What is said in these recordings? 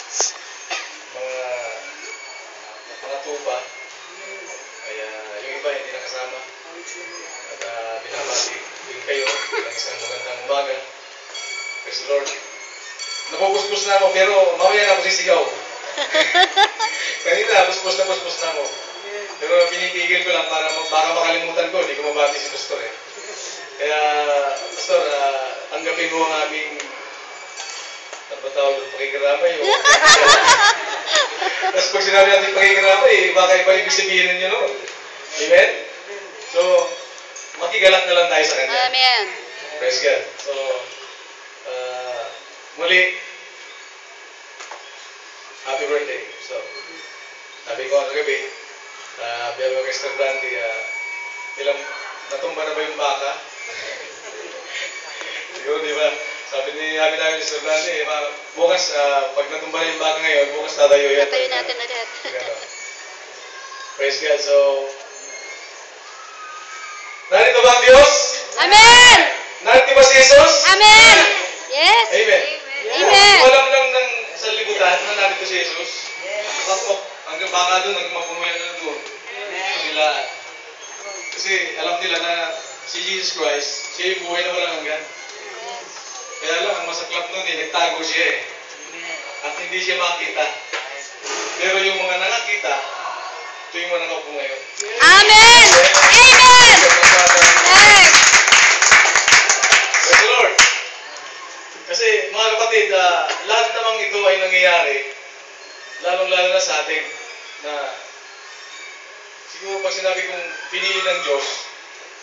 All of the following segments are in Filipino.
mga mga tupa. Kaya yung iba hindi nakasama. At binabati din kayo ng isang magandang umaga. Praise the Lord. Napupuspos na ako pero mamaya na ako sisigaw. Kanina, puspos na ako. Pero pinipigil ko lang para baka makalimutan ko, hindi ko mabati si Pastor eh. Kaya, Pastor, tanggapin mo ang aming ano ba tawag doon, pakikiramay o tapos pag sinabi natin pakikiramay, baka iba ibig sabihin ninyo noon. Amen? So, makigalak na lang tayo sa Kanya. Amen. Praise God. So, muli, happy birthday. So, sabi ko kagabi, biyago kay Mr. Brandy, ilang natumba na ba yung baka? Siguro, di ba? Sabi namin Mr. Brandy, bukas, pag natumba na yung baka ngayon, bukas tatayo yan. Tatayo natin agad. Praise God. So, narito ba ang Diyos? Amen! Narito ba si Jesus? Amen! Yes! Amen. Amen! Walang lang ng sa libutan na narito si Jesus. Bako, hanggang baka doon, nagmapumuyan na doon. Nila. Kasi alam nila na si Jesus Christ, siya yung buhay na walang hanggan. Kaya lang, ang masaklap nun nagtago siya eh. At hindi siya makita. Pero yung mga nakakita, ito yung mga nakaupo ngayon. Amen! Amen! Yes! Praise the Lord. Kasi mga kapatid, lahat namang ito ay nangyayari, lalong-lalo na sa atin, na siguro pag sinabi kong pinili ng Diyos,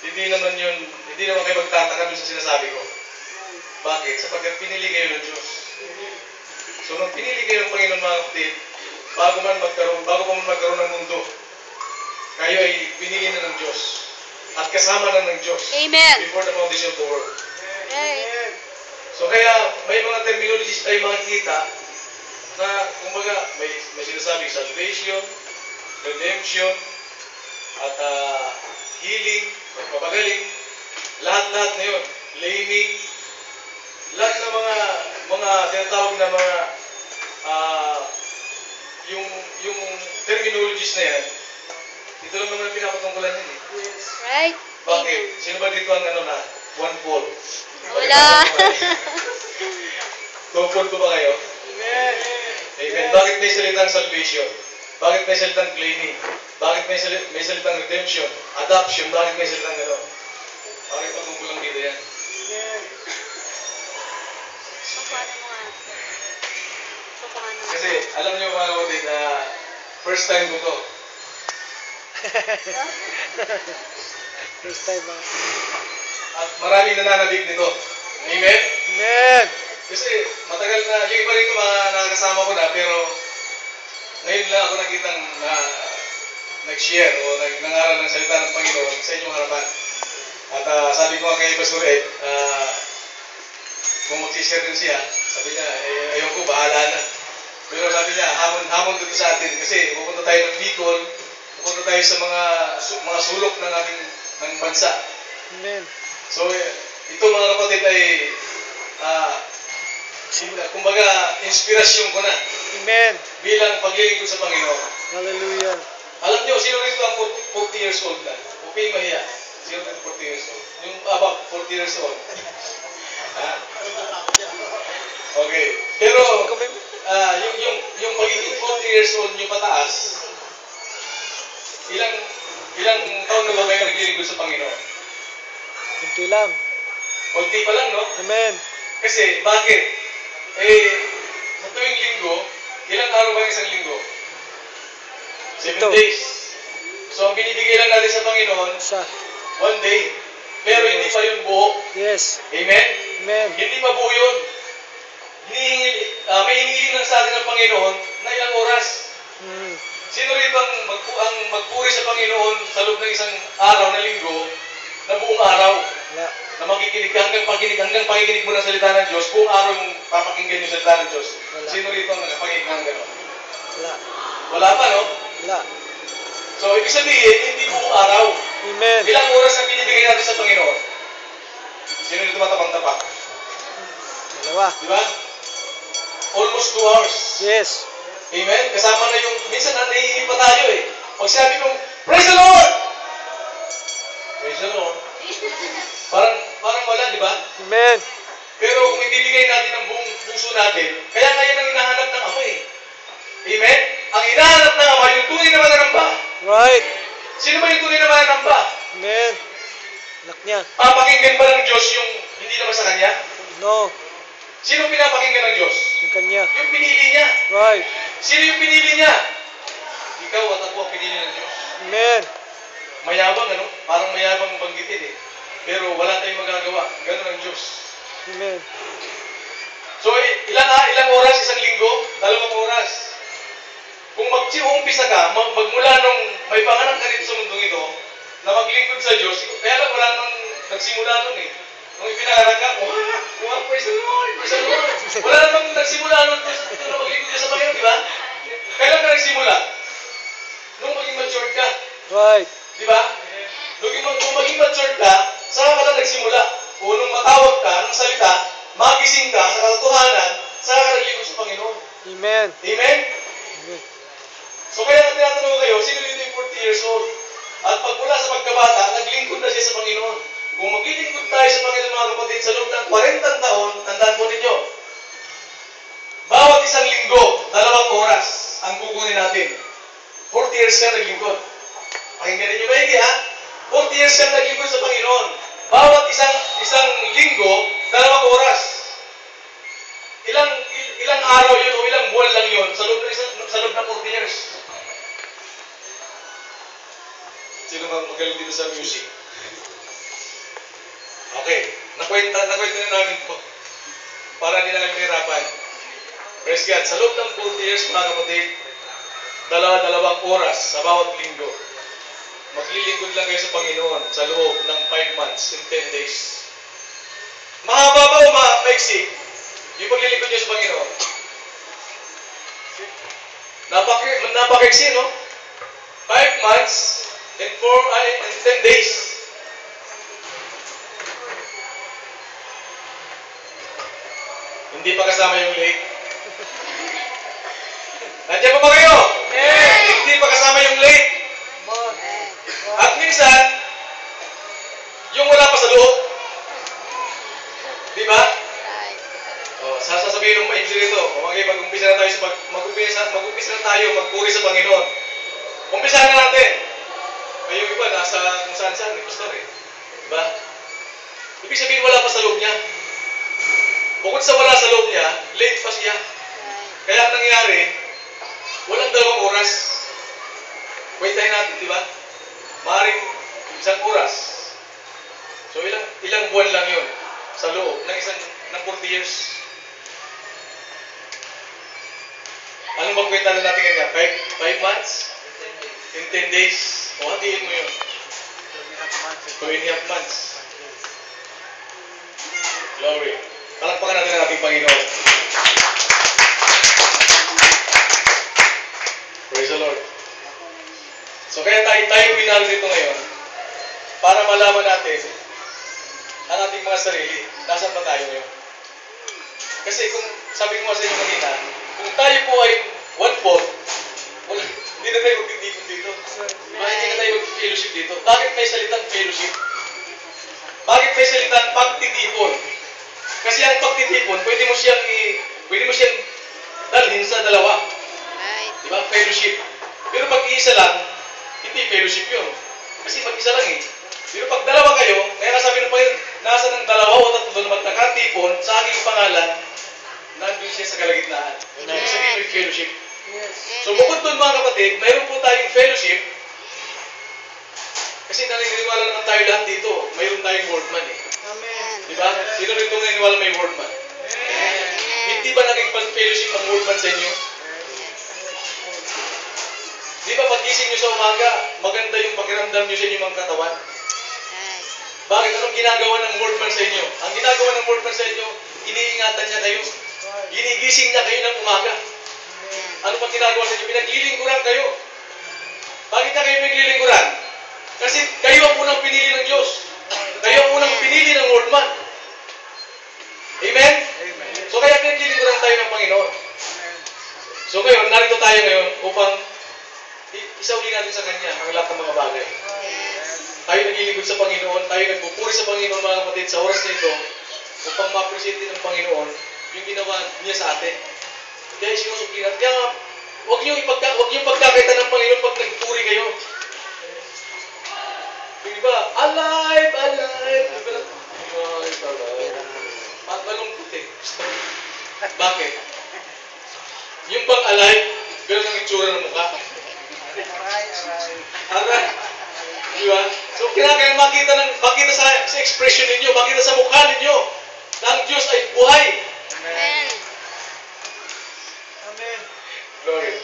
hindi naman kayo magtataka dun sa sinasabi ko. Bakit? Sapagkat pinili kayo ng Diyos. So nung pinili kayo ng Panginoon mga kapatid, bago pa man magkaroon ng mundo, kayo ay pinili na ng Diyos. At kasama na ng Diyos. Amen. Before the foundation of the world. Right. So kaya may mga terminologies tayo makikita na kumbaga may sinasabing salvation, redemption, at healing, pagpapagaling, lahat-lahat na yun, laming, lahat ng mga tinatawag na mga yung terminologies na yan, ito lang naman ang pinapatungkulan yan eh. Right. Bakit? Sino ba dito ang one fall? Wala. Two-fold po ba kayo? Amen. Amen. Bakit may salitang salvation? Bakit may salitang claiming? Bakit may salitang redemption? Adoption? Bakit may salitang gano'n? Bakit patungkol lang dito yan? Amen. Kasi alam niyo mga kapatid na first time ko to. First time ba? At maraming nananabik nito. Amen? Amen! Kasi matagal na, yung iba rito mga nakakasama ko na, pero ngayon lang ako nakitang nag-share o nangaral ng salita ng Panginoon sa inyong harapan. At sabi ko nga kay Pastor Ed, kung mag-share din siya, sabi niya, ayaw ko, bahala na. Pero sabi niya, hamon dito sa atin kasi pupunta tayo ng Bicol, pupunta tayo sa mga sulok ng ating bansa. Amen. So, ito mga kapatid ay kumbaga, inspirasyon ko na. Amen. Bilang paglilingkod sa Panginoon. Hallelujah. Alam niyo, sino rito ang 40 years old na? Huwag kayong mahiya. Sino rito 40 years old? Yung above 40 years old. Ha? Okay. Pero, yung pagiging 40 years old nyo pataas, ilang taon na ba kayo naglilingkod sa Panginoon? Kunti lang. Kunti pa lang, no? Amen. Kasi, bakit? Sa tuwing linggo, ilang araw ba yung isang linggo? 7 days. So, ang binibigay lang natin sa Panginoon, Isa. 1 day. Pero hindi pa yun buo. Yes. Amen? Amen. Hindi pa buo yun. May hinihiling lang sa atin ng Panginoon na ilang oras. Sino rito ang magpuri sa Panginoon sa loob ng isang araw na linggo na buong araw? Wala. Na makikinig hanggang pakikinig mo ng salita ng Diyos, buong araw mong papakinggan yung salita ng Diyos. Wala. Sino rito ang nakapakinig ng gano'n? Wala. Wala pa, no? Wala. So, ibig sabihin, hindi buong araw. Amen. Ilang oras ang binibigay natin sa Panginoon? Sino dito matapang-tapak? Dalawa. Di ba? almost 2 hours. Yes. Amen? Kasama na yung, minsan naiinip pa tayo eh. Pag sabi kong, Praise the Lord! Praise the Lord. Parang wala, di ba? Amen. Pero kung ibibigay natin ang buong puso natin, kaya ngayon ang hinahanap ng Ama eh. Amen? Ang hinahanap ng Ama, yung tunay na mananamba. Right. Sino ba yung tunay na mananamba? Amen. Anak niya. Papakinggan ba ng Diyos yung hindi naman sa Kanya? No. Sino pinapakinggan ng Diyos? Yung kanya. Yung pinili niya. Right. Sino yung pinili niya? Ikaw at ako ang pinili ng Diyos. Amen. Mayabang, ano? Parang mayabang banggitin eh. Pero wala tayong magagawa. Ganun ang Diyos. Amen. So, ilang oras? Isang linggo? 2 oras. Kung mag-umpisa ka, magmula nung may panganak ka dito sa mundong ito, na maglingkod sa Diyos, kaya lang wala nang nagsimula nun eh. Nung ipinanganak ka, praise the Lord, praise the Lord. Wala namang nagsimula nun na maglingkod ka sa Panginoon, di ba? Kailan ka nagsimula? Nung maging matured ka. Right. Di ba? Nung maging matured ka, saan ka lang nagsimula? O nung matawag ka ng salita, magising ka sa katotohanan, saan ka naglingkod sa Panginoon. Amen. Amen? Amen. So kaya tinatanong ko kayo, sino dito yung 40 years old? At pagmula sa pagkabata, naglingkod na siya sa Panginoon. Kung maglilingkod tayo sa Panginoon mga kapatid, sa loob ng 40 taon, tandaan po ninyo, bawat isang linggo, 2 oras ang kukunin natin. 40 years ka naglingkod. Pakinggan ninyo maigi ha? 40 years ka naglingkod sa Panginoon. Bawat isang linggo, 2 oras. Ilang araw yun o ilang buwan lang yun sa loob ng 40 years. Sino bang magaling dito sa music? Okay. Nakwenta na namin po. Para hindi na kami mahirapan. Praise God. Sa loob ng 40 years, mga kapatid, 2 oras sa bawat linggo. Maglilingkod lang kayo sa Panginoon sa loob ng 5 months in 10 days. Mahaba ba o maiksi? Yung paglilingkod nyo sa Panginoon. Napakaiksi, no? 5 months and 10 days. Hindi pa kasama yung late. Nandiyan pa ba kayo? Hindi pa kasama yung late. At minsan, yung wala pa sa loob. Di ba? Sasabihin ng maingsi rito, mag-umpisa na tayo mag-umpisa na tayo magpuri sa Panginoon. Umpisa na natin. Ay, yung iba, nasa kung saan-saan, pastor eh. Diba? Ibig sabihin, wala pa sa loob niya. Bukod sa wala sa loob niya, late pa siya. Kaya ang nangyari, walang 2 oras. Kwentahin natin, di ba? Maaaring 1 oras. So, ilang buwan lang yun sa loob ng 40 years. Ano bang kwenta na natin ganyan? 5 months? In 10 days? O, hatiin mo yun. 2.5 months. Glory. Palakpakan natin ang ating Panginoon. Praise the Lord. So kaya tayo binalo dito ngayon para malaman natin ang ating mga sarili. Nasaan ba tayo ngayon? Kasi kung sabi ko sa inyo kanina, kung tayo po ay 1/4, hindi na tayo magtitipon dito. Hindi na tayo mag-fellowship dito. Bakit may salitang fellowship? Bakit may salitang pagtitipon? Kasi ang pagtitipon, pwede mo siyang dalhin sa dalawa. Diba? Fellowship. Pero pag iisa lang, hindi fellowship yun. Kasi mag-isa lang eh. Pero pag dalawa kayo, kaya nasabi ng Panginoon, nasa ng 2 o 3 na magkakatipon sa aking pangalan, nandun siya sa kalagitnaan. Ibig sabihin may fellowship. So bukod doon mga kapatid, mayroon po tayong fellowship. Kasi naniniwala naman tayo lahat dito, mayroon tayong wordman eh. Diba? Sino rito naniniwala may wordman? Hindi ba naging fellowship ang wordman sa inyo? Di ba pag-gising nyo sa umaga, maganda yung pakiramdam nyo sa inyong mga katawan? Bakit? Anong ginagawa ng wordman sa inyo? Ang ginagawa ng wordman sa inyo, iniingatan niya kayo. Ginigising niya kayo ng umaga. Ano pang ginagawa sa inyo? Pinaglilingkuran kayo. Bakit na kayo pinaglilingkuran? Kasi kayo ang unang pinili ng Diyos. Kayo ang unang pinili ng wordman. Amen? So kaya pinaglilingkuran tayo ng Panginoon. So ngayon, narito tayo ngayon upang isauli natin sa Kanya ang lahat ng mga bagay. Tayo naglilingkod sa Panginoon, tayo nagpupuri sa Panginoon mga kapatid sa oras na ito upang ma-appreciate din ng Panginoon yung ginawa niya sa atin. Kaya sinusukli natin. Kaya nga, huwag niyo pagkakita ng Panginoon pag nagpuri kayo. Yung iba, alive, alive. Yung iba, alive, alive. At malungkot eh. Bakit? Yung bang alive, ganun ang itsura ng mukha. Aray. Di ba? So, kailangan makita sa expression ninyo, makita sa mukha ninyo na ang Diyos ay buhay. Amen. Glory.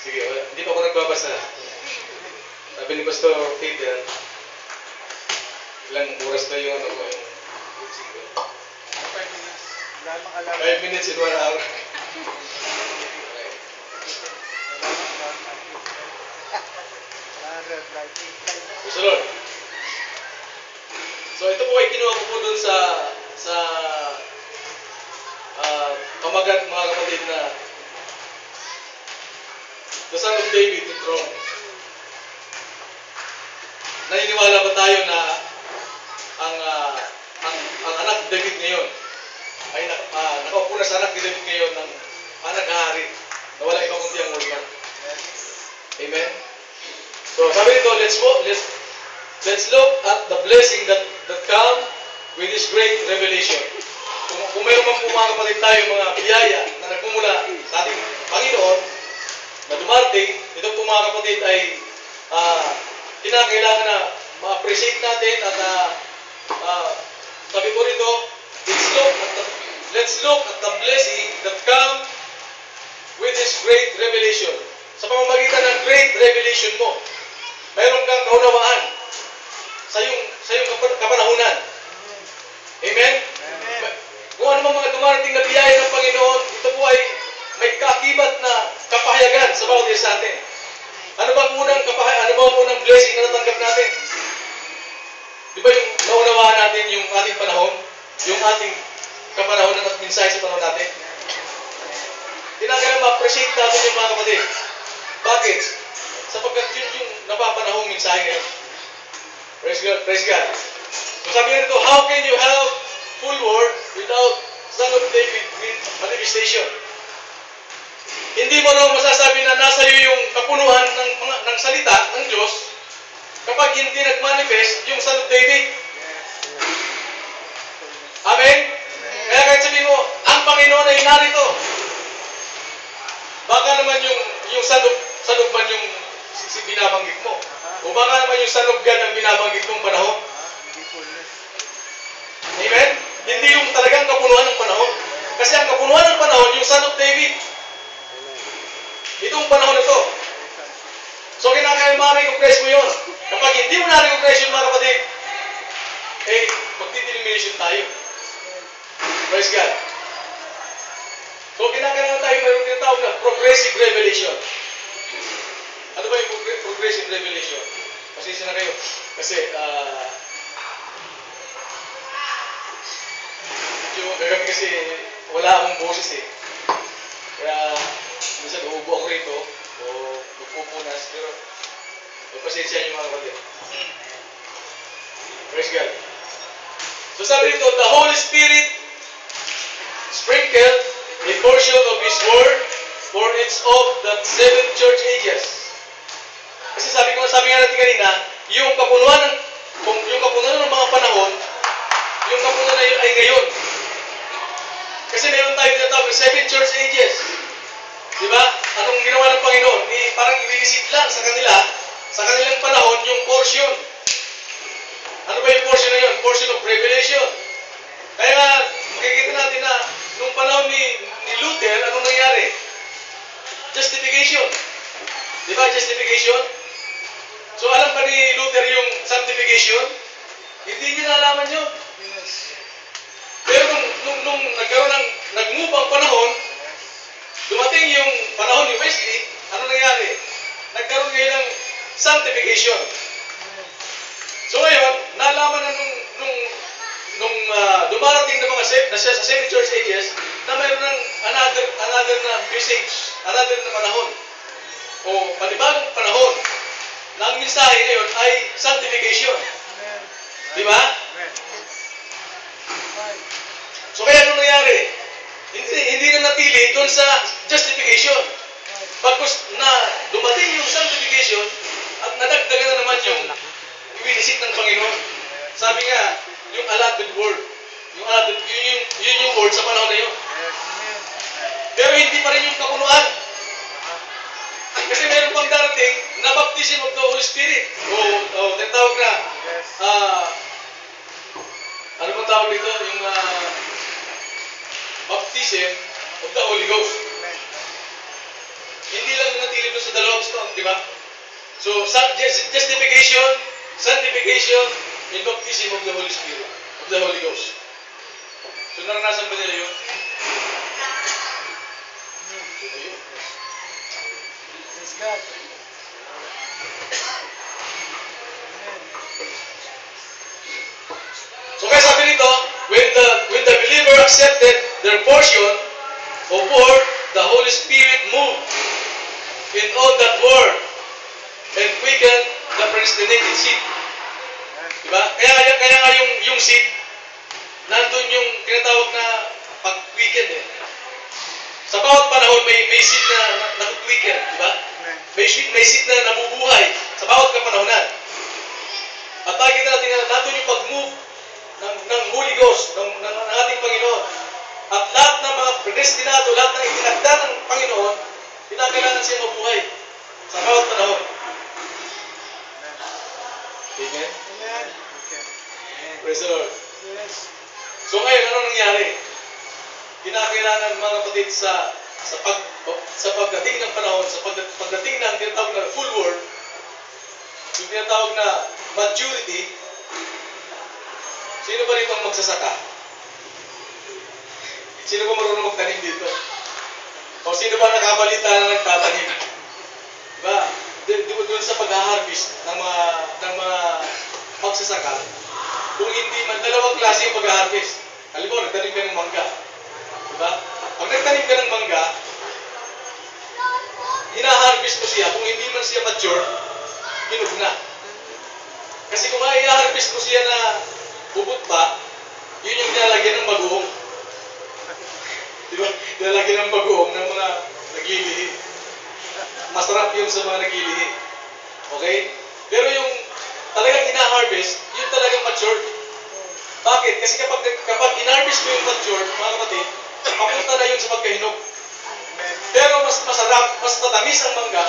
Sige, hindi pa ako nagbabasa. Sabi ni Pastor Peter, ilang oras na yung ano ko yung 5 minutes in 1 hour. Praise the Lord. So ito po ay kinuha ko po dun sa kamagat mga kapatid na the Son of David in throne. Naniniwala ba tayo na ang anak ni David ngayon ay nakaupo na sa anak ni David ngayon ng anak hari na wala ibang kundi ang Lord. Amen? So sabi nito, let's look at the blessing that come with this great revelation. Kung mayroon man po mga kapatid tayo mga biyaya na nagmumula sa ating Panginoon na dumarating, ito po mga kapatid ay kinakailangan na ma-appreciate natin at sabi ko rito, let's look at the blessing that come with this great revelation. Sa pamamagitan ng great revelation mo, mayroon kang kaunawaan sa iyong kapanahunan. Amen? Kung ano mga dumarating na biyaya ng Panginoon, ito po ay may kaakibat na kapahayagan sa bawat isa sa atin. Ano bang unang blessing na natanggap natin? Di ba yung naunawaan natin yung ating panahon? Yung ating kapanahonan at mensahe sa panahon natin? Kinakailangan ma-appreciate natin yung mga kapatid. Bakit? Sapagkat yun yung napapanahong mensahe ngayon. Praise God, praise God. So sabi nga nito, how can you have full word without Son of David manifestation? Hindi mo naman masasabi na nasa iyo yung kapunuan ng salita ng Diyos kapag hindi nag-manifest yung Son of David. Amen? Kaya kahit sabihin mo, ang Panginoon ay narito. Baka naman yung Son of Man yung binabanggit mo. O baka naman yung Son of God ang binabanggit mong panahon. Amen? Hindi yung talagang kapunuan ng panahon. Kasi ang kapunuan ng panahon, yung Son of David. Itong panahon na ito. So, kinakailangan ma-recognize mo yun. Kapag hindi mo na-recognize yun, mga kapatid, magti-denomination tayo. Praise God. So, kinakailangan tayo mayroon tinatawag na progressive revelation. Ano ba yung progressive revelation? Pasensya na kayo. Kasi, gagawin kasi wala akong boses eh. Kaya, minsan uubo ako rito o magpupunas, pero magpasensya niyo mga kapatid. Praise God. So sabi dito, the Holy Spirit sprinkled a portion of His Word for each of the 7 church ages. Kasi sabi nga natin kanina, yung kapunuan ng mga panahon, yung kapunuan ay ngayon. Kasi meron tayo tinatawag 7 church ages. Diba? Anong ginawa ng Panginoon? Parang i-visit lang sa kanilang panahon, yung portion. Ano ba yung portion na yun? Portion of revelation. Kaya nga, makikita natin na nung panahon ni Luther, anong nangyari? Justification. Diba? Justification. So, alam ba ni Luther yung sanctification? Hindi niya nalaman yun. Pero nung nag-move ang panahon, dumating yung panahon ni Wesley, ano nangyari? Nagkaroon ngayon ng sanctification. So ngayon, nalaman na nung dumarating na mga sa semi-church ages, na mayroon ng another na message, another na panahon, o panibagong panahon, na ang mensahe ngayon ay sanctification. Di ba? So kaya anong nangyari? Hindi na natili doon sa justification. Bagkus na dumating yung sanctification at nadagdagan na naman yung iwinisip ng Panginoon. Sabi nga, yung allotted word. Yun yung word sa panahon na yun. Pero hindi pa rin yung kapunuan. Kasi mayroon pang darating na baptism of the Holy Spirit. O tinatawag na, ano bang tawag dito? Yung baptism of the Holy Ghost. Hindi lang natili doon sa dalawang stone, di ba? So, justification, sanctification, and baptism of the Holy Spirit, of the Holy Ghost. So, naranasan ba nila yun? Praise God. So, kaya sabi nito, when the believer accepted their portion of word, the Holy Spirit moved in all that word and quickened the predestinated seed. Diba? Kaya nga yung seed, nandun yung tinatawag na pag-quicken eh. Sa bawat panahon may seed na nag-quicken, diba? May seed na nabubuhay sa bawat kapanahonan. At nakikita natin na nandun yung pag-move ng Holy Ghost, ng ating Panginoon. At lahat ng mga predestinado, lahat ng itinagda ng Panginoon, kinakailangan siya mabuhay sa bawat panahon. Amen? Amen. Praise the Lord. Yes. So ngayon, ano nangyari? Kinakailangan mga kapatid sa pagdating ng panahon, sa pagdating ng tinatawag na full world, yung tinatawag na maturity, sino ba rito ang magsasaka? Sino ba marunong magtanim dito? O sino ba nakabalita na nagtatanim? Diba? Doon sa pag-harvest ng mga magsasaka, kung hindi man, dalawang klase yung pag-harvest. Halimbawa, nagtanim ka ng mangga. Diba? Pag nagtanim ka ng mangga, hina-harvest mo siya. Kung hindi man siya mature, hinog na. Kasi kung i-harvest mo siya na bubot pa, yun yung nilalagyan ng bagoong. Diba? Nilalagyan ng bagoong ng mga naglilihi. Masarap yun sa mga naglilihi. Okay? Pero yung talagang ina-harvest, yun talagang matured. Bakit? Kasi kapag in-harvest mo yung matured, mga kapatid, papunta na yun sa pagkahinog. Pero mas masarap, mas matamis ang mangga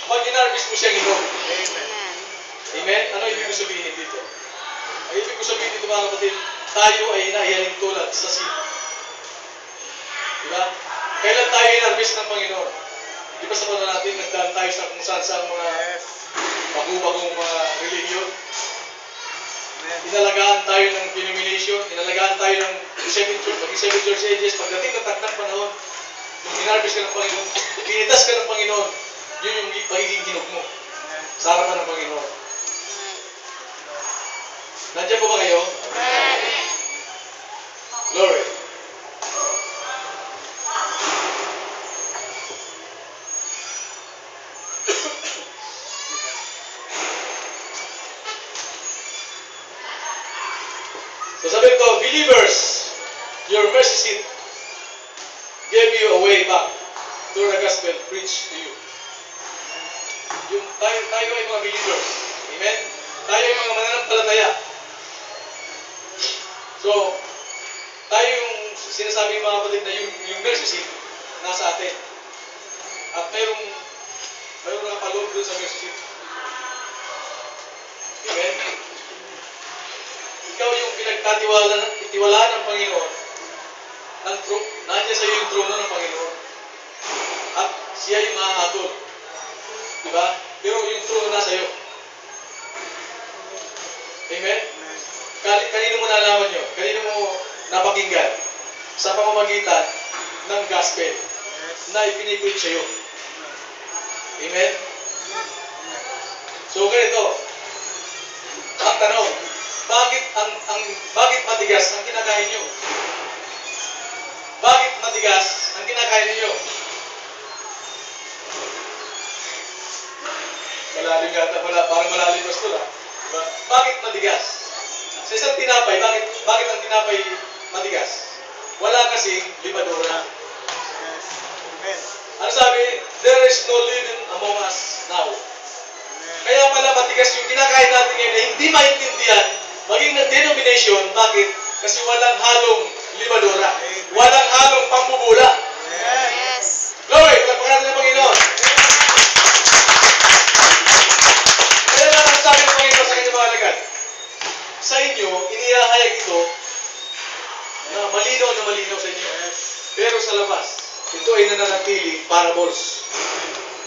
pag in-harvest mo siyang hinog. Amen? Ano ibig ko sabihin dito? Ang ibig ko sabihin dito, mga kapatid, tayo ay nahihaling tulad sa seed. Diba? Kailan tayo in-harvest ng Panginoon? Di ba sa panahon natin, nagdaan tayo sa kung saan mga bagong mga religion? Inalagaan tayo ng denomination, inalagaan tayo ng seven church ages. Pagdating ng takdang panahon, nung in-harvest ka ng Panginoon, pinitas ka ng Panginoon, yun yung pagiging hinog mo sa harapan ng Panginoon. Nandiyan po ba kayo? Glory. So sabi ko, believers, your mercy seat gave you a way back through the gospel preached to you. Yung tayo ay mga believers. Amen? Tayo ay mga mananampalataya. So, tayo yung sinasabi mga kapatid na yung mercy seat nasa atin. At mayroong nakapaloob doon sa mercy seat. Amen? Ikaw yung pinagtatiwalaan ng Panginoon. Nandiyan sa iyo yung trono ng Panginoon. At siya yung mahahatol. Diba? Pero yung trono nasa iyo. Amen? Kanino mo nalaman nyo? Kanino mo napakinggan? Sa pamamagitan ng gospel na ipinipreach sa iyo. Amen? So ganito. Ang tanong, bakit matigas ang kinakain nyo? Bakit matigas ang kinakain ninyo? Malalim yata, parang malalim pastor ah. Diba? Bakit matigas? Sa isang tinapay, bakit ang tinapay matigas? Wala kasing libadura. Yes. Amen. Ano sabi? There is no living among us now. Kaya pala matigas yung kinakain natin ngayon na hindi maintindihan, maging na denomination. Bakit? Kasi walang halong libadura. Walang halong pambubula. Yes. Glory! Palagpakan natin ng Panginoon. Kaya lang ang sabi ng Panginoon sa kanyang mga alagad. Sa inyo, inihahayag ito na malinaw sa inyo. Pero sa labas, ito ay nananatiling parables.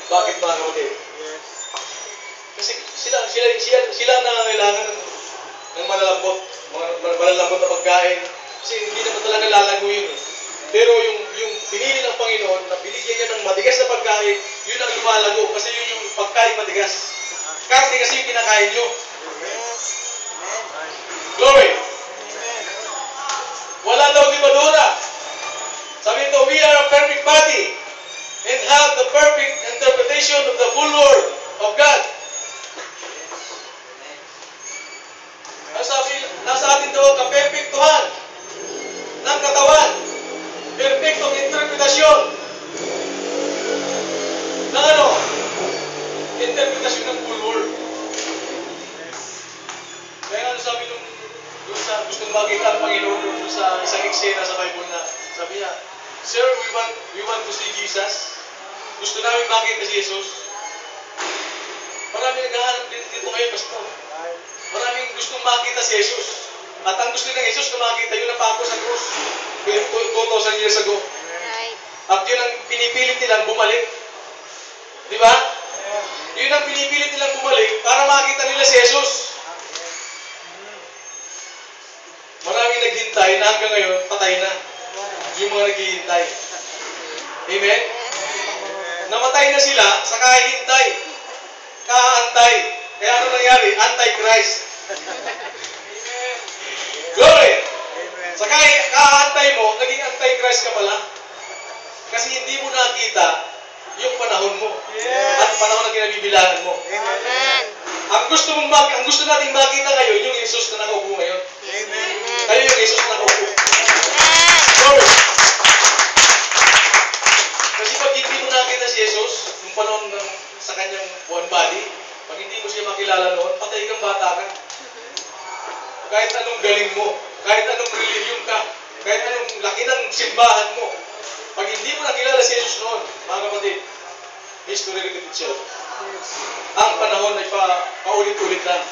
Bakit mga kapatid? Yes. Kasi sila nangangailangan ng malalambot, malalambot na pagkain. Kasi hindi naman talaga lalago yun. Pero yung pinili ng Panginoon na binigyan niya ng matigas na pagkain, yun ang lumalago. Kasi yun yung pagkain matigas. Karne kasi yung kinakain nyo. Yes. Glory! Wala daw libadura. Sabi nito, we are a perfect body and have the perfect interpretation of the full word of God. Ang sabi, nasa atin daw kapepektuhan ng katawan. Perfectong interpretasyon. Ng ano? Interpretasyon ng full word. Kaya ano sabi nung sa gustong makita ang Panginoon doon sa isang eksena sa Bible na sabi niya, Sir, we want to see Jesus. Gusto namin makita si Jesus. Maraming naghahanap dito ngayon, Pastor. Maraming gustong makita si Jesus. At ang gusto ng Jesus na makita, yun ang pako sa krus. 2,000 years ago. Right. At yun ang pinipilit nilang bumalik. Di ba? Yun ang pinipilit nilang bumalik para makita nila si Jesus. Maraming naghintay na hanggang ngayon, patay na. Yung mga naghihintay. Amen? Namatay na sila sa kahihintay. Kaantay. Kaya ano nangyari? Antichrist. Glory! Sa kaantay mo, naging antichrist ka pala. Kasi hindi mo nakita yung panahon mo. At panahon na kinabibilangan mo. Amen. Ang gusto nating makita ngayon, yung Jesus na nakaupo ngayon. Kayo yung Jesus na nakaupo. Amen. Glory! Kasi pag hindi mo nakita si Jesus, yung panahon sa kanyang one body, pag hindi mo siya makilala noon, patay kang bata ka. Kahit anong galing mo, kahit anong religion ka, kahit anong laki ng simbahan mo, pag hindi mo nakilala si Jesus noon, mga kapatid, history repeat itself. Ang panahon ay paulit-ulit lang.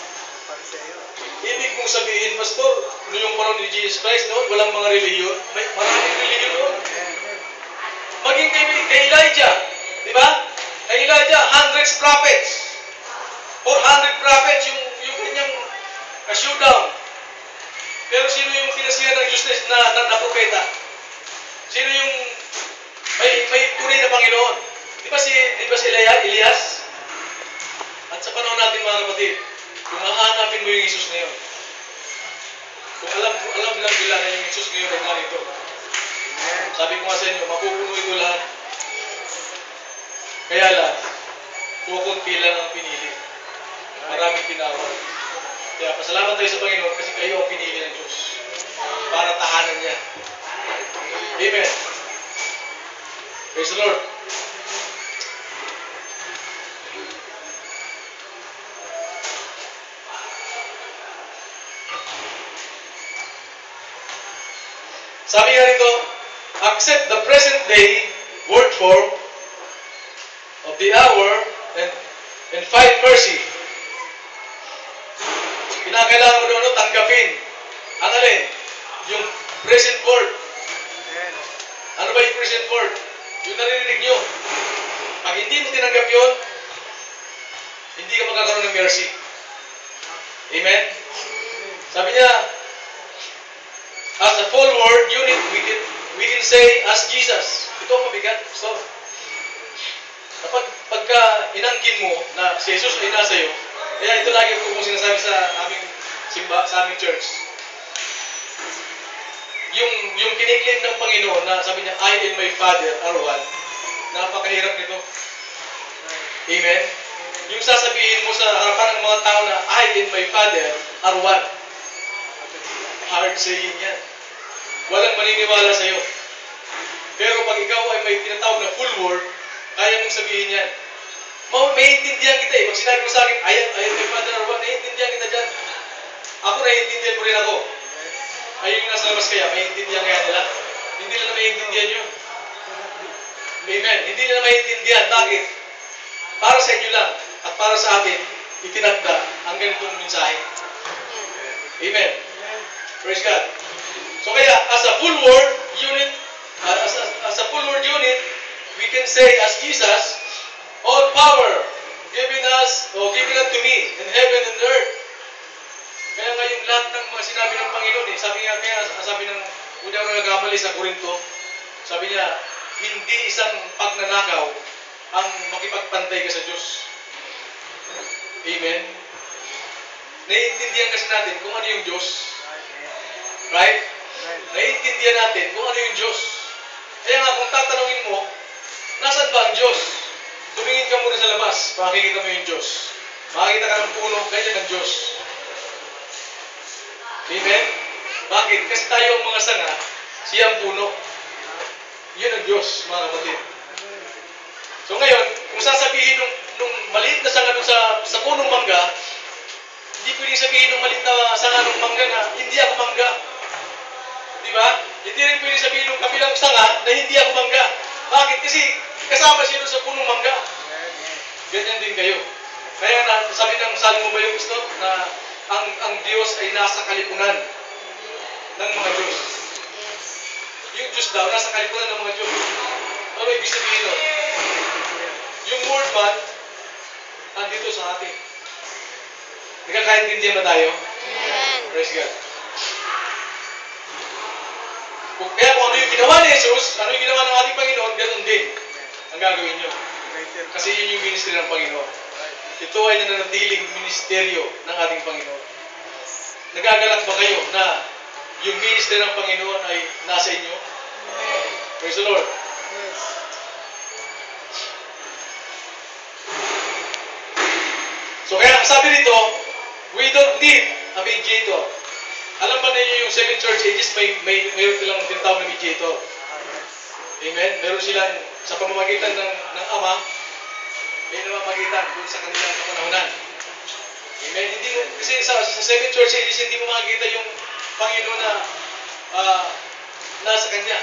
Ibig kong sabihin, Pastor, yung panahon ni Jesus Christ noon, walang mga religion, may maraming religion noon. Maging kay Elijah, di ba? Kay Elijah, hundreds prophets. 400 prophets yung kanyang showdown. Pero sino yung pinasihan ng Diyos na propeta? Sino yung may tunay na Panginoon? Di ba si Elias? At sa panahon natin mga kapatid, kung hahanapin mo yung Jesus na yun, kung alam lang nila na yung Jesus ngayon ay narito, sabi ko nga sa inyo, mapupuno ito lahat. Kaya lang, kukunti lang ang pinili. Maraming tinawag. Kaya pasalamat tayo sa Panginoon kasi kayo ang pinili ng Diyos para tahanan niya. Amen. Praise the Lord. Sabi nga rito, accept the present day word form of the hour and find mercy. Kinakailangan mo doon tanggapin. Ang alin? Yung present word. Ano ba yung present word? Yung narinig nyo. Pag hindi mo tinanggap yun, hindi ka magkakaroon ng mercy. Amen? Sabi niya, as a full word unit, we can say, as Jesus. Ito ang mabigat. So, pagka inangkin mo na si Jesus ay nasa iyo, kaya ito lagi ko kung sinasabi sa simba, sa aming church. Yung kiniklaim ng Panginoon na sabi niya, I and my Father are one, napakahirap nito. Amen? Yung sasabihin mo sa harapan ng mga tao na I and my Father are one. Hard saying yan. Walang maniniwala sa'yo. Pero pag ikaw ay may tinatawag na full word, kaya mong sabihin yan. Maiintindihan kita eh. Pag sinabi mo sa akin, I and my Father are one, naiintindihan kita dyan. Ako naiintindihan mo rin ako. Ayun yung nasa labas kaya, maiintindihan kaya nila? Hindi nila maiintindihan yun. Amen. Hindi nila maiintindihan. Bakit? Para sa inyo lang at para sa atin, itinagda ang ganitong mensahe. Amen. Praise God. So kaya, as a full word unit, as a full word unit, we can say as Jesus, all power given unto me in heaven and earth. Kaya nga yung lahat ng mga sinabi ng Panginoon sabi ng una na nagkamali sa Korinto, sabi niya, hindi isang pagnanakaw ang makipagpantay ka sa Diyos. Amen? Naiintindihan kasi natin kung ano yung Diyos. Right? Naiintindihan natin kung ano yung Diyos. Kaya nga kung tatanungin mo, nasaan ba ang Diyos? Tumingin ka muna sa labas, makikita mo yung Diyos. Makikita ka ng puno, ganyan ang Diyos. Amen? Bakit? Kasi tayo ang mga sanga, siya ang puno. Yun ang Diyos, mga kapatid. So ngayon, kung sasabihin nung maliit na sanga dun sa punong mangga, hindi pwedeng sabihin nung maliit na sanga ng mangga na hindi ako mangga. Di ba? Hindi rin pwedeng sabihin nung kabilang sanga na hindi ako mangga. Bakit? Kasi kasama siya dun sa punong mangga. Ganyan din kayo. Kaya na, sabi ng Salmo ba yung gusto na ang Diyos ay nasa kalipunan ng mga Diyos. Yung Diyos daw, nasa kalipunan ng mga Diyos. Ano ibig sabihin nun? Yung word man, andito sa atin. Nagkakaintindihan ba tayo? Amen. Praise God. Kaya kung ano yung ginawa ni Jesus, ano yung ginawa ng ating Panginoon, ganun din ang gagawin nyo. Kasi yun yung ministry ng Panginoon. Ito ay nananatiling ministeryo ng ating Panginoon. Nagagalak ba kayo na yung ministry ng Panginoon ay nasa inyo? Praise the Lord. So kaya sabi dito, we don't need a mediator. Alam ba ninyo yung 7 church ages, mayroon silang tinatawag na mediator. Amen? Meron silang sa pamamagitan ng Ama, may namamagitan doon sa kanilang kapanahonan. Amen? Hindi mo, kasi sa 7 church ages, hindi mo makikita yung Panginoon na nasa Kanya.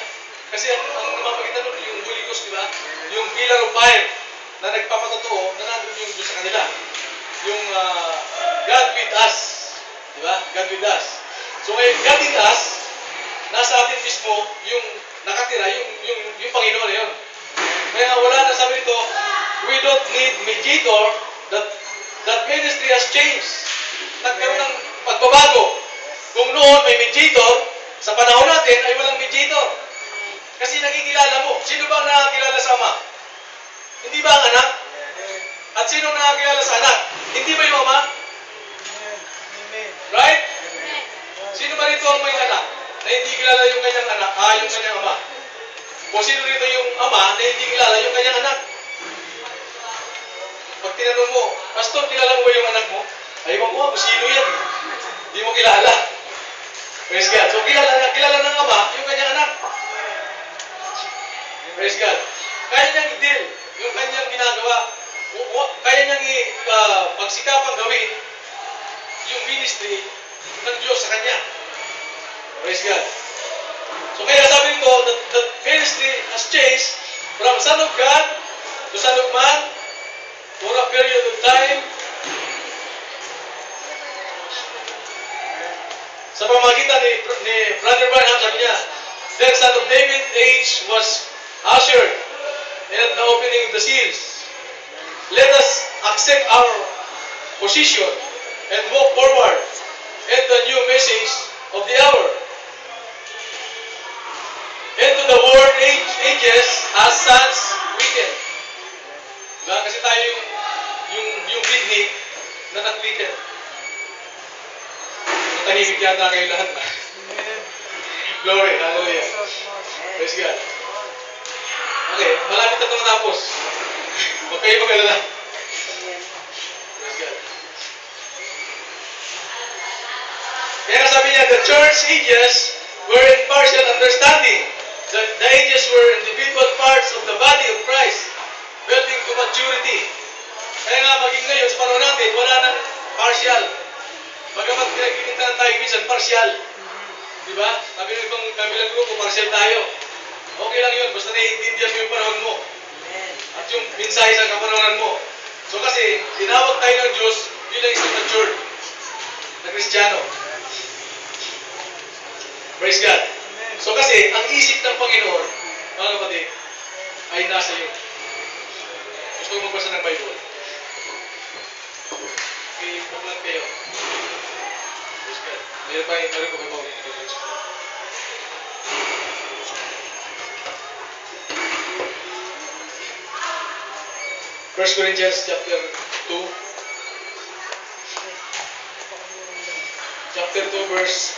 Kasi ang namamagitan doon, yung Holy Ghost, di ba? Yung pillar of fire na nagpapatotoo na nandun yung Diyos sa kanila. Yung God with us. Di ba? God with us. So ngayon, God with us, nasa atin mismo yung nakatira, yung Panginoon na yun. Kaya wala na sabi nito, we don't need mediator, that ministry has changed. Nagkaroon ng pagbabago. Kung noon may mediator, sa panahon natin ay walang mediator. Kasi nakikilala mo. Sino ba ang nakakilala sa Ama? Hindi ba ang anak? At sino ang nakakilala sa anak? Hindi ba yung Ama? Right? Sino ba rito ang may anak na hindi kilala yung kanyang anak, yung kanyang ama? O sino rito yung ama na hindi kilala yung kanyang anak? Pag tinanong mo, Pastor, kilala mo ba yung anak mo? Ay, ewan ko, sino yan? Hindi mo kilala. Praise God. So, kilala ng ama yung kanyang anak. Praise God. Kaya niyang i-deal yung kanyang ginagawa. Kaya niyang pagsikapang gawin yung ministry ng Diyos sa kanya. Praise God. So kaya sabi nito, that ministry has changed from Son of God to Son of Man for a period of time. Sa pamamagitan ni Brother Branham, sabi niya, then Son of David age was ushered at the opening of the seals. Let us accept our position and walk forward into the new message of the hour. Into the world ages as suns weaken. Diba? Kasi tayo yung binhi na nag-weaken. Tahimik yata kayo lahat na. Glory, hallelujah. Praise God. Okay, malapit na ito matapos. Huwag kayo mag-alala. Praise God. Kaya sabi niya, the church ages were in partial understanding. The ages were individual parts of the body of Christ, building to maturity. Kaya nga, maging ngayon, sa panahon natin, wala nang partial. Bagamat pinagkikintahan tayo minsan, partial. Di ba? Sabi ng ibang kabilang grupo, partial tayo. Okay lang yun, basta naiintindihan mo yung panahon mo. At yung mensahe sa kapanahonan mo. So kasi, tinawag tayo ng Diyos bilang isang matured na Kristiyano. Praise God. So kasi, ang isip ng Panginoon, mga kapatid, ay nasa iyo. Gusto mo magbasa ng Bible? Okay, paglat kayo. Praise God. Meron pa may mawin. 1 Corinthians chapter 2. Chapter 2 verse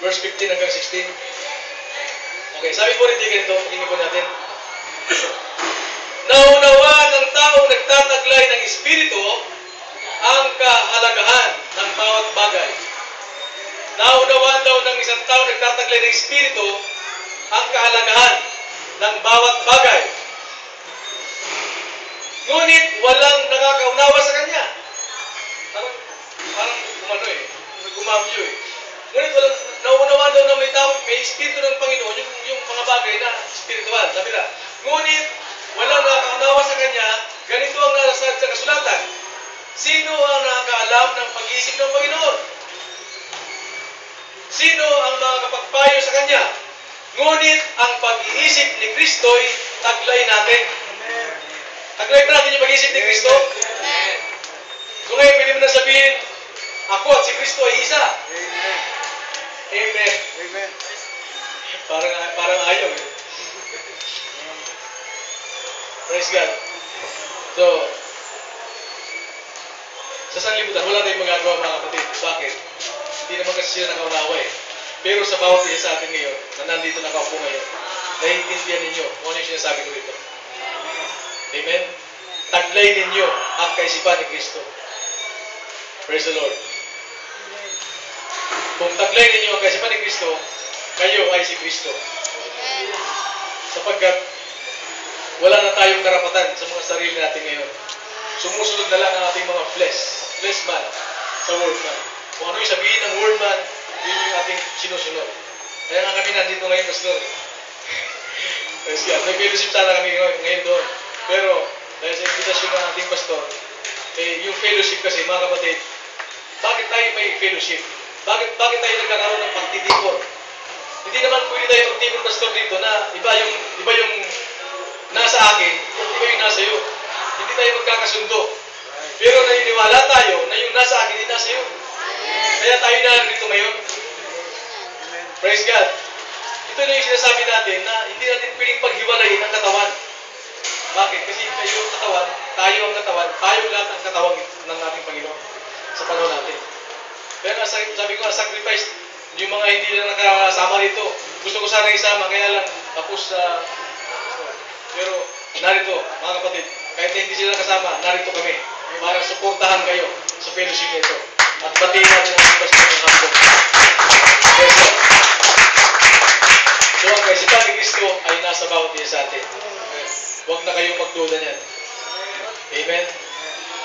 verse 15 hanggang 16. Okay, sabi po rin di ganito, pakinggan po natin. Naunawaan ng taong nagtataglay ng Espiritu ang kahalagahan ng bawat bagay. Naunawaan daw ng isang taong nagtataglay ng Espiritu ang kahalagahan ng bawat bagay. Ngunit walang nakakaunawa sa kanya. Parang gumabyo eh. Ngunit walang naunawaan daw na may Espiritu ng Panginoon, yung mga bagay na spiritual. Sabi na, ngunit walang nakakaunawa sa kanya, ganito ang nalasaad sa kasulatan. Sino ang nakakaalam ng pag-iisip ng Panginoon? Sino ang makakapagpayo sa Kanya? Ngunit ang pag-iisip ni Kristo'y taglay natin. Taglay ba natin yung pag-iisip ni Kristo? So ngayon, pwede mo na sabihin, ako at si Kristo ay isa. Amen. Amen. Parang ayaw eh. Praise God. So, sa sanlibutan, wala tayong magagawa mga kapatid. Bakit? Hindi naman kasi sila nakaunawa eh. Pero sa bawat isa sa atin ngayon, na nandito nakaupo ngayon, naiintindihan ninyo kung ano yung sinasabi ko dito. Amen? Taglay ninyo ang kaisipan ni Kristo. Praise the Lord. Kung taglay ninyo ang kaisipan ni Kristo, kayo ay si Kristo. Sapagkat wala na tayong karapatan sa mga sarili natin ngayon. Sumusunod na lang ang ating mga flesh man, sa word man. Kung ano yung sabihin ng word man, yun yung ating sinusunod. Kaya nga kami nandito ngayon, Pastor. Praise God. Nag-fellowship sana kami ngayon doon. Pero, dahil sa invitation ng ating pastor, yung fellowship kasi, mga kapatid, bakit tayo may fellowship? Bakit tayo nagkakaroon ng pagtitipon? Hindi naman pwede tayo magtipon, Pastor, dito na iba yung nasa akin, iba yung nasa iyo. Hindi tayo magkakasundo. Pero naniniwala tayo na yung nasa akin, hindi nasa iyo. Kaya tayo narito ngayon. Praise God. Ito na yung sinasabi natin na hindi natin pwedeng paghiwalayin ang katawan. Bakit? Kasi kayo ang katawan, tayo ang katawan, tayo lahat ang katawan ng ating Panginoon sa panahon natin. Kaya nga, sabi ko, sacrifice, yung mga hindi na nakasama rito. Gusto ko sana isama, kaya lang tapos sa... pero narito, mga kapatid, kahit hindi sila kasama, narito kami para suportahan kayo sa fellowship nito. At batiin natin ang pastor ng hapon. So, ang kaisipan ni Kristo ay nasa bawat isa sa atin. Huwag na kayong magduda niyan. Amen?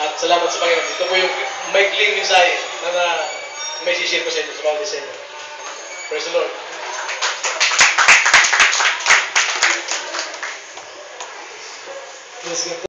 At salamat sa Panginoon. Ito po yung maikling mensahe na may sishare ko sa inyo sa bawat isa inyo. Praise the Lord. Praise God.